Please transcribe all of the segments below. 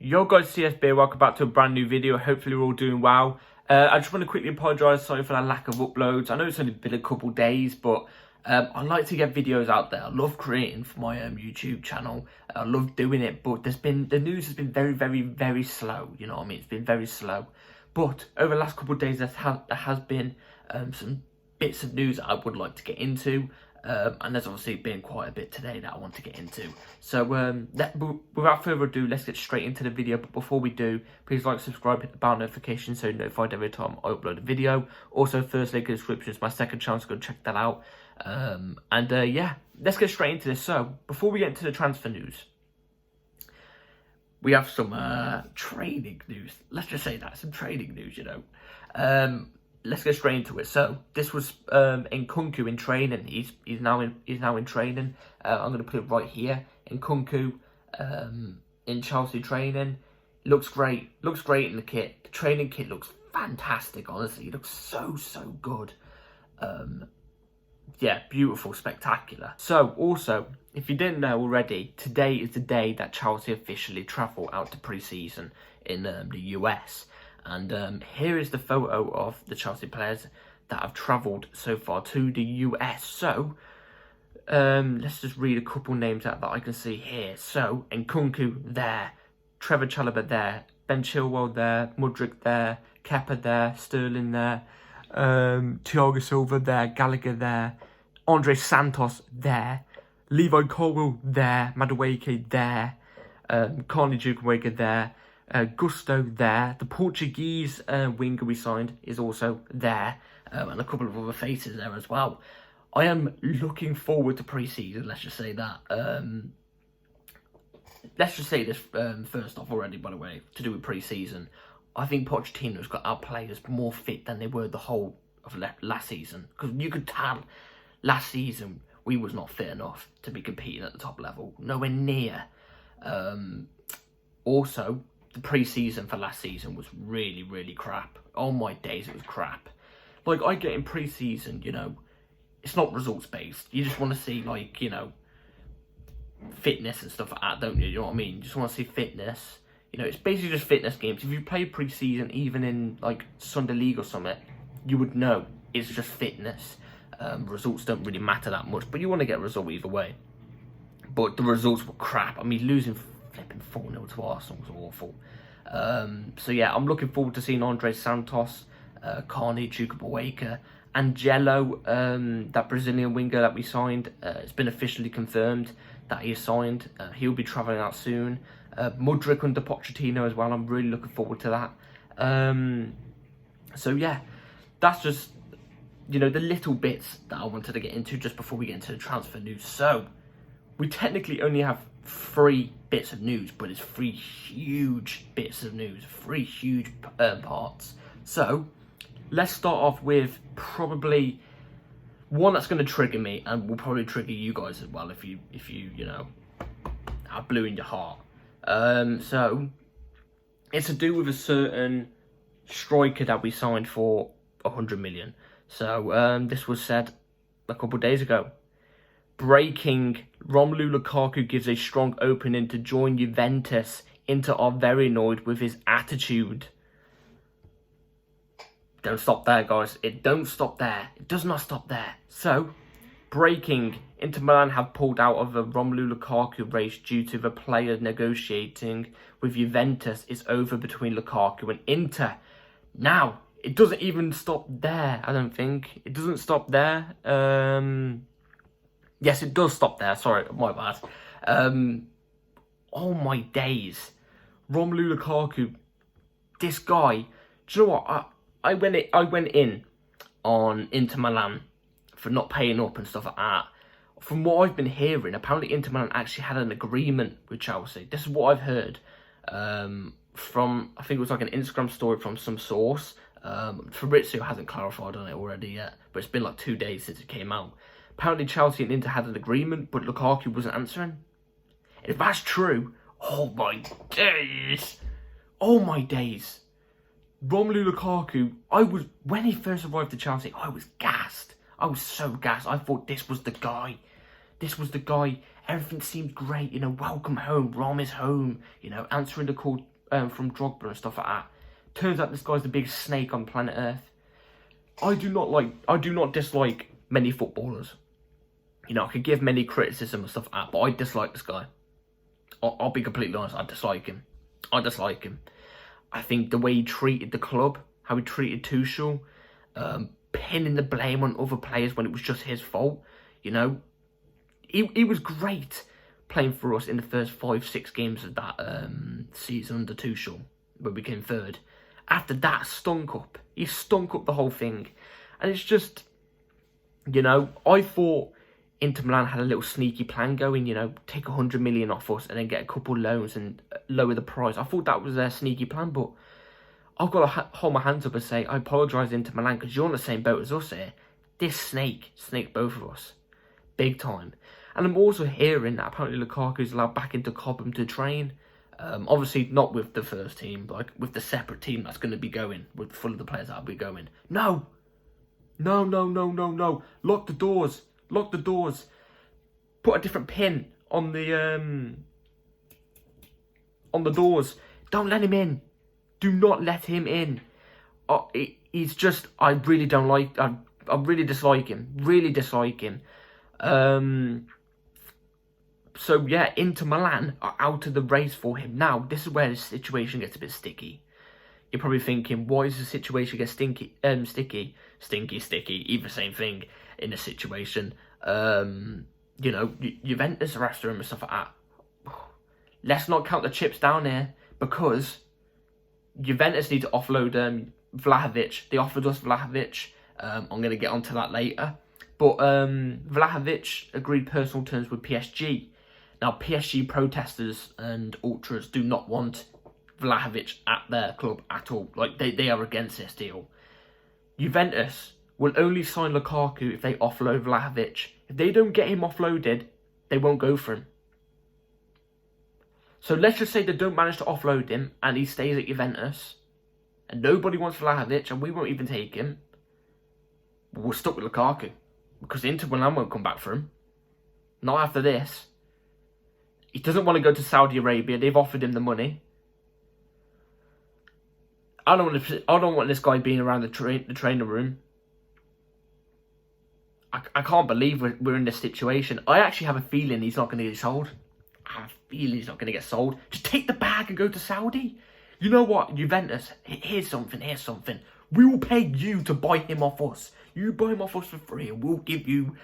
Yo guys, CSB, welcome back to a brand new video. Hopefully we're all doing well. I just want to quickly apologise, sorry for the lack of uploads. I know it's only been a couple days, but I like to get videos out there. I love creating for my YouTube channel. I love doing it, but the news has been very slow, you know what I mean? It's been very slow. But over the last couple of days, there has been some bits of news that I would like to get into. And there's obviously been quite a bit today that I want to get into. So without further ado, let's get straight into the video. But before we do, please like, subscribe, hit the bell notification so you're notified every time I upload a video. Also, first link in the description is my second channel, so go check that out. Yeah, let's get straight into this. So before we get into the transfer news, we have some training news. Let's just say that, some training news, you know. Let's get straight into it. So this was Nkunku in training. He's now in training. I'm going to put it right here. Nkunku in Chelsea training. Looks great. Looks great in the kit. The training kit looks fantastic. Honestly, it looks so good. Yeah, beautiful, spectacular. So also, if you didn't know already, today is the day that Chelsea officially travel out to pre-season in the US. And here is the photo of the Chelsea players that have travelled so far to the US. So, let's just read a couple names out that I can see here. So, Nkunku there, Trevor Chalobah there, Ben Chilwell there, Mudryk there, Kepa there, Sterling there, Thiago Silva there, Gallagher there, Andre Santos there, Levi Colwill there, Madueke there, Carney Chukwuemeka there, Gusto there, the Portuguese winger we signed is also there, and a couple of other faces there as well. I am looking forward to pre-season, let's just say that. Let's just say this first off already, by the way, to do with pre-season. I think Pochettino's got our players more fit than they were the whole of last season. Because you could tell last season we was not fit enough to be competing at the top level. Nowhere near. Also, the pre-season for last season was really crap. Oh my days, it was crap. Like, I get in pre-season, you know, it's not results-based. You just want to see, like, you know, fitness and stuff like that, don't you? You know what I mean? You just want to see fitness. You know, it's basically just fitness games. If you play pre-season, even in, like, Sunday League or something, you would know it's just fitness. Results don't really matter that much, but you want to get a result either way. But the results were crap. I mean, losing flipping 4-0 to Arsenal was awful. So yeah, I'm looking forward to seeing Andre Santos, Carney Chukwuemeka, Angelo, that Brazilian winger that we signed. It's been officially confirmed that he is signed. He'll be travelling out soon. Mudryk under Pochettino as well. I'm really looking forward to that. So yeah, that's just, you know, the little bits that I wanted to get into just before we get into the transfer news. So we technically only have 3 bits of news, but it's 3 huge bits of news, 3 huge parts. So let's start off with probably one that's going to trigger me, and will probably trigger you guys as well if you know, have blue in your heart. So it's to do with a certain striker that we signed for 100 million. So this was said a couple of days ago. Breaking: Romelu Lukaku gives a strong opening to join Juventus. Inter are very annoyed with his attitude. Don't stop there, guys. It don't stop there. It does not stop there. So, breaking: Inter Milan have pulled out of the Romelu Lukaku race due to the player negotiating with Juventus is over between Lukaku and Inter. Now, it doesn't even stop there, I don't think. It doesn't stop there. Yes, it does stop there. Sorry, my bad. Oh my days. Romelu Lukaku. This guy. Do you know what? I went in on Inter Milan for not paying up and stuff like that. From what I've been hearing, apparently Inter Milan actually had an agreement with Chelsea. This is what I've heard. From, I think it was like an Instagram story from some source. Fabrizio hasn't clarified on it already yet, but it's been like 2 days since it came out. Apparently Chelsea and Inter had an agreement, but Lukaku wasn't answering. And if that's true, oh my days. Oh my days. Romelu Lukaku, when he first arrived to Chelsea, I was gassed. I was so gassed. I thought this was the guy. This was the guy. Everything seemed great, you know, welcome home, Rom is home, you know, answering the call from Drogba and stuff like that. Turns out this guy's the biggest snake on planet Earth. I do not dislike many footballers. You know, I could give many criticism and stuff like that, but I dislike this guy. I'll be completely honest, I dislike him. I think the way he treated the club, how he treated Tuchel, pinning the blame on other players when it was just his fault. You know, he was great playing for us in the first 5-6 games of that season under Tuchel, where we came third. After that, stunk up. He stunk up the whole thing. And it's just, you know, I thought Inter Milan had a little sneaky plan going, you know, take 100 million off us and then get a couple loans and lower the price. I thought that was their sneaky plan, but I've got to hold my hands up and say, I apologise Inter Milan, because you're on the same boat as us here. This snaked both of us. Big time. And I'm also hearing that apparently Lukaku's allowed back into Cobham to train. Obviously not with the first team, but like with the separate team that's going to be going, with full of the players that'll be going. No. Lock the doors. Put a different pin on the doors. Don't let him in. Do not let him in. He's just, I really don't like, I really dislike him. So yeah, Inter Milan are out of the race for him. Now, this is where the situation gets a bit sticky. You're probably thinking, why does the situation get sticky, either same thing in a situation. You know, Juventus are after him and stuff like that. Let's not count the chips down here, because Juventus need to offload Vlahovic. They offered us Vlahovic. I'm going to get onto that later. But Vlahovic agreed personal terms with PSG. Now, PSG protesters and ultras do not want Vlahovic at their club at all. Like, they are against this deal. Juventus will only sign Lukaku if they offload Vlahovic. If they don't get him offloaded, they won't go for him. So let's just say they don't manage to offload him and he stays at Juventus and nobody wants Vlahovic and we won't even take him. We're stuck with Lukaku because Inter Milan won't come back for him. Not after this. He doesn't want to go to Saudi Arabia. They've offered him the money. I don't want this guy being around the training room. I can't believe we're in this situation. I actually have a feeling he's not going to get sold. I have a feeling he's not going to get sold. Just take the bag and go to Saudi. You know what, Juventus, here's something. We will pay you to buy him off us. You buy him off us for free and we'll give you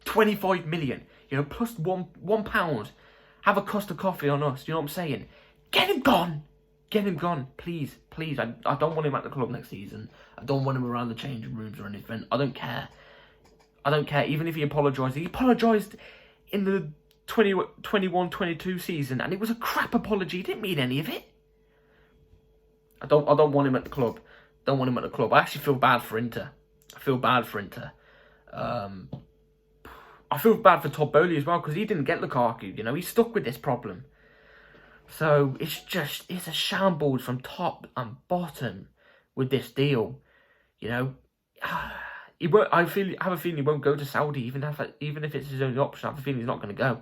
25 million. You know, plus one pound. Have a Costa coffee on us. You know what I'm saying? Get him gone. Please. I don't want him at the club next season. I don't want him around the changing rooms or anything. I don't care. Even if he apologised. He apologised in the 21-22 season and it was a crap apology. He didn't mean any of it. I don't want him at the club. I actually feel bad for Inter. I feel bad for Todd Bowley as well, because he didn't get Lukaku. You know, he's stuck with this problem. So it's a shambles from top and bottom with this deal. You know, he won't. I have a feeling he won't go to Saudi, even if it's his only option. I have a feeling he's not going to go.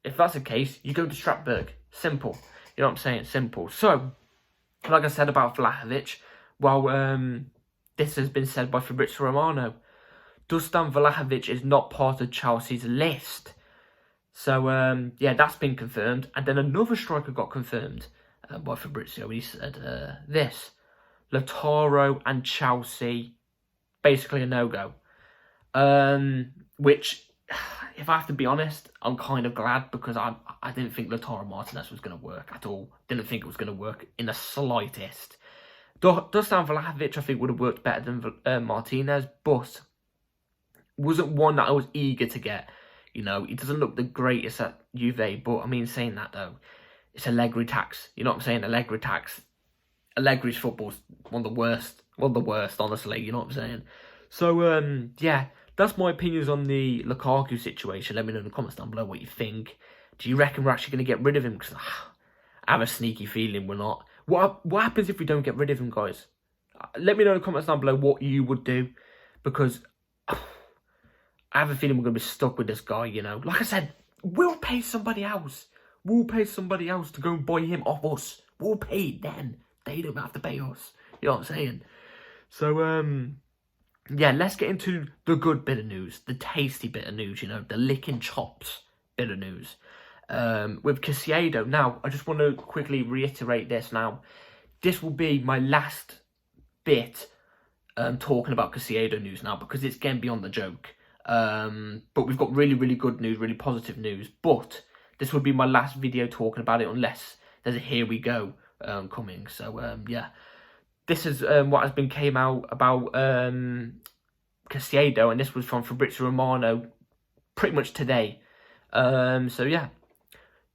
If that's the case, you go to Strasbourg. Simple. You know what I'm saying? Simple. So, like I said about Vlahovic, well, this has been said by Fabrizio Romano. Dusan Vlahovic is not part of Chelsea's list. So, yeah, that's been confirmed. And then another striker got confirmed by Fabrizio. He said this. Lautaro and Chelsea, basically a no-go. Which, if I have to be honest, I'm kind of glad, because I didn't think Lautaro Martinez was going to work at all. Didn't think it was going to work in the slightest. Dusan Vlahovic, I think, would have worked better than Martinez, but wasn't one that I was eager to get. You know, he doesn't look the greatest at Juve, but I mean, saying that though, it's Allegri tax. You know what I'm saying? Allegri tax. Allegri's football's one of the worst, honestly. You know what I'm saying? So, yeah, that's my opinions on the Lukaku situation. Let me know in the comments down below what you think. Do you reckon we're actually going to get rid of him? Because I have a sneaky feeling we're not. What happens if we don't get rid of him, guys? Let me know in the comments down below what you would do, because I have a feeling we're going to be stuck with this guy, you know. Like I said, we'll pay somebody else. We'll pay somebody else to go and buy him off us. We'll pay them. They don't have to pay us. You know what I'm saying? So, yeah, let's get into the good bit of news. The tasty bit of news, you know. The licking chops bit of news. With Caicedo. Now, I just want to quickly reiterate this now. This will be my last bit talking about Caicedo news now, because it's getting beyond the joke. But we've got really, really good news, really positive news. But this will be my last video talking about it, unless there's a here we go coming. So, yeah. This is what has been came out about Caicedo, and this was from Fabrizio Romano pretty much today. So, yeah.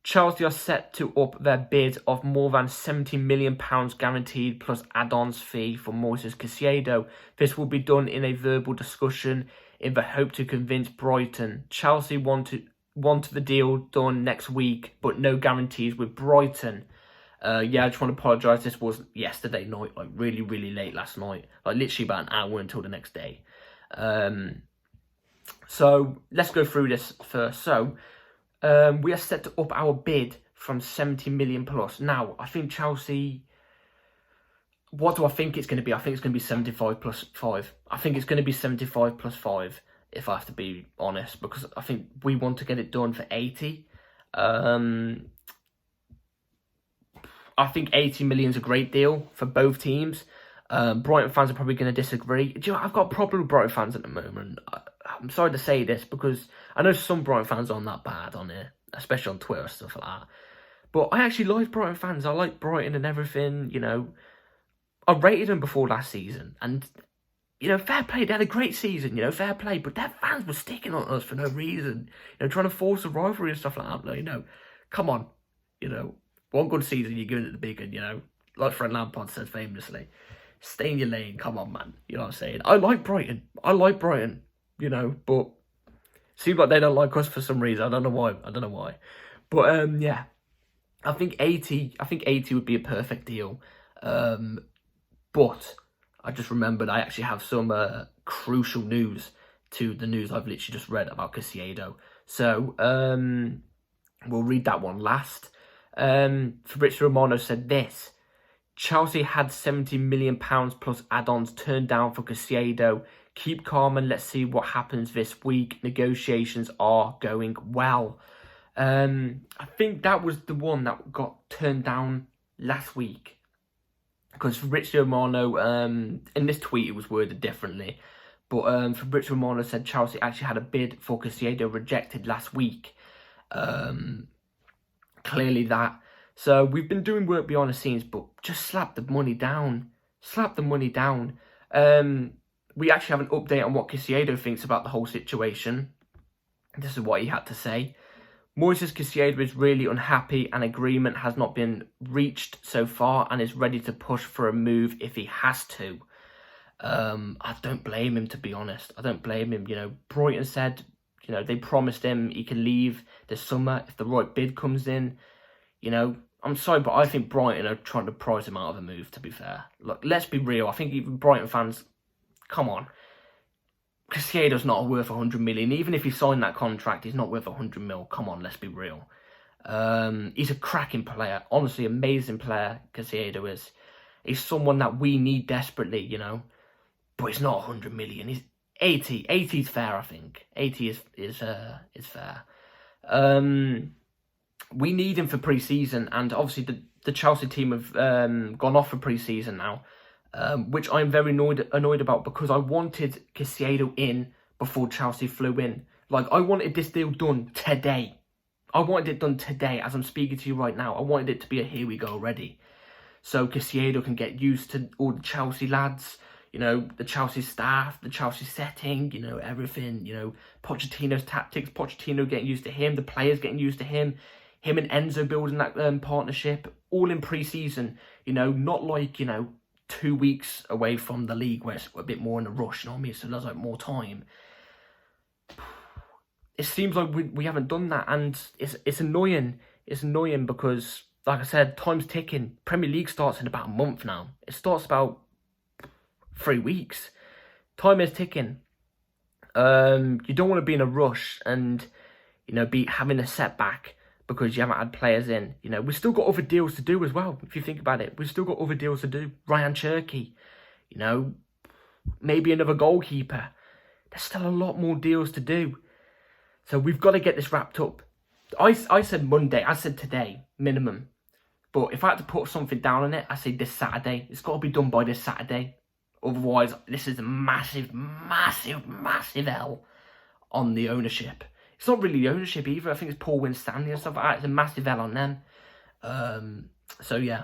Chelsea are set to up their bid of more than £70 million guaranteed plus add-ons fee for Moises Caicedo. This will be done in a verbal discussion in the hope to convince Brighton. Chelsea want the deal done next week, but no guarantees with Brighton. Yeah, I just want to apologise. This was yesterday night, like really, really late last night. Like literally about an hour until the next day. So let's go through this first. So we are set to up our bid from 70 million plus. Now, I think Chelsea... What do I think it's going to be? I think it's going to be 75 plus 5. I think it's going to be 75 plus 5, if I have to be honest, because I think we want to get it done for 80. I think 80 million is a great deal for both teams. Brighton fans are probably going to disagree. Do you know, I've got a problem with Brighton fans at the moment. I'm sorry to say this, because I know some Brighton fans aren't that bad on it, especially on Twitter and stuff like that. But I actually like Brighton fans. I like Brighton and everything, you know. I rated them before last season, and, you know, fair play. They had a great season, you know, fair play. But their fans were sticking on us for no reason, you know, trying to force a rivalry and stuff like that. Like, you know, come on, you know, one good season, you're giving it the big one, you know. Like Fred Lampard says famously, stay in your lane, come on, man. You know what I'm saying? I like Brighton, you know, but seems like they don't like us for some reason. I don't know why. But, yeah, I think 80 would be a perfect deal. But I just remembered I actually have some crucial news to the news I've literally just read about Caicedo. So, we'll read that one last. Fabrizio Romano said this: Chelsea had £70 million plus add-ons turned down for Caicedo. Keep calm and let's see what happens this week. Negotiations are going well. I think that was the one that got turned down last week. Because Fabrizio Romano, in this tweet it was worded differently, but Fabrizio Romano said Chelsea actually had a bid for Caicedo rejected last week. Clearly that. So we've been doing work behind the scenes, but just slap the money down. Slap the money down. We actually have an update on what Caicedo thinks about the whole situation. This is what he had to say. Moises Caicedo is really unhappy and agreement has not been reached so far and is ready to push for a move if he has to. I don't blame him, to be honest. I don't blame him. You know, Brighton said, you know, they promised him he can leave this summer if the right bid comes in. You know, I'm sorry, but I think Brighton are trying to price him out of a move, to be fair. Look, let's be real. I think even Brighton fans, come on. Caicedo's not worth 100 million. Even if he signed that contract, he's not worth 100 mil. Come on, let's be real. He's a cracking player. Honestly, amazing player, Caicedo is. He's someone that we need desperately, you know. But he's not 100 million. He's 80. 80 is fair, I think. 80 is fair. We need him for pre-season. And obviously, the Chelsea team have gone off for pre-season now. Which I'm very annoyed about, because I wanted Caicedo in before Chelsea flew in. Like, I wanted this deal done today. I wanted it done today as I'm speaking to you right now. I wanted it to be a here we go already. So Caicedo can get used to all the Chelsea lads, you know, the Chelsea staff, the Chelsea setting, you know, everything, you know, Pochettino's tactics, Pochettino getting used to him, the players getting used to him and Enzo building that partnership, all in pre-season, you know, not like, you know, 2 weeks away from the league where it's a bit more in a rush, you know what I mean? So there's like more time. It seems like we haven't done that, and it's annoying. It's annoying because, like I said, time's ticking. Premier League starts in about a month now. It starts about 3 weeks. Time is ticking. You don't want to be in a rush and, you know, be having a setback because you haven't had players in. You know, we've still got other deals to do as well. If you think about it, we've still got other deals to do. Ryan Cherky, you know, maybe another goalkeeper. There's still a lot more deals to do. So we've got to get this wrapped up. I said Monday. I said today, minimum. But if I had to put something down on it, I say this Saturday. It's got to be done by this Saturday. Otherwise, this is a massive, massive, massive L on the ownership. It's not really the ownership either. I think it's Paul Winstanley and stuff like that. It's a massive L on them. So yeah.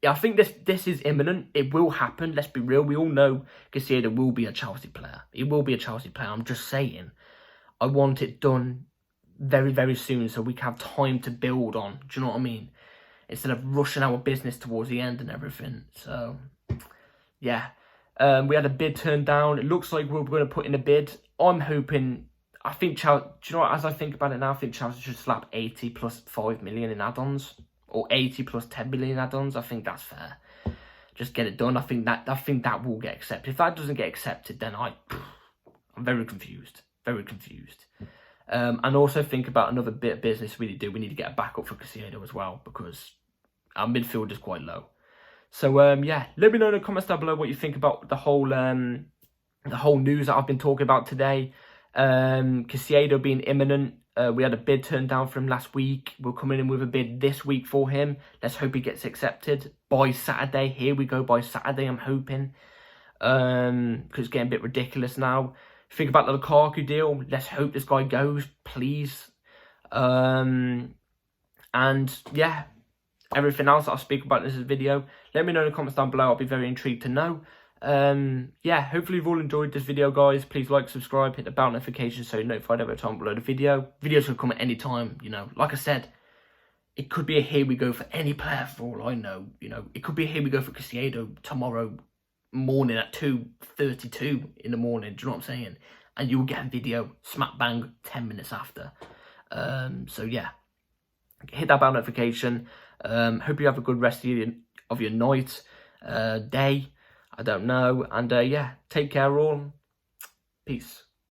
Yeah, I think this is imminent. It will happen. Let's be real. We all know Caicedo will be a Chelsea player. He will be a Chelsea player. I'm just saying. I want it done very, very soon so we can have time to build on. Do you know what I mean? Instead of rushing our business towards the end and everything. So, yeah. We had a bid turned down. It looks like we're going to put in a bid. I'm hoping... I think Chelsea... Do you know what? As I think about it now, I think Chelsea should slap 80 plus 5 million in add-ons. Or 80 plus 10 million add-ons. I think that's fair. Just get it done. I think that will get accepted. If that doesn't get accepted, then I'm very confused. Very confused. And also think about another bit of business we need to do. We need to get a backup for Caicedo as well, because our midfield is quite low. So yeah, let me know in the comments down below what you think about the whole news that I've been talking about today. Caicedo being imminent. We had a bid turned down for him last week. We're coming in with a bid this week for him. Let's hope he gets accepted by Saturday. Here we go, by Saturday, I'm hoping. Because it's getting a bit ridiculous now. Think about the Lukaku deal. Let's hope this guy goes, please. And yeah, everything else I'll speak about in this video, let me know in the comments down below. I'll be very intrigued to know. Yeah, hopefully you've all enjoyed this video, guys. Please like, subscribe, hit the bell notification so you're notified every time I upload a video. Videos will come at any time, you know. Like I said, it could be a here we go for any player for all I know, you know. It could be a here we go for Caicedo tomorrow morning at 2:32 in the morning. Do you know what I'm saying? And you'll get a video smack bang 10 minutes after. So yeah, hit that bell notification. Hope you have a good rest of your night, day. I don't know. And yeah, take care all. Peace.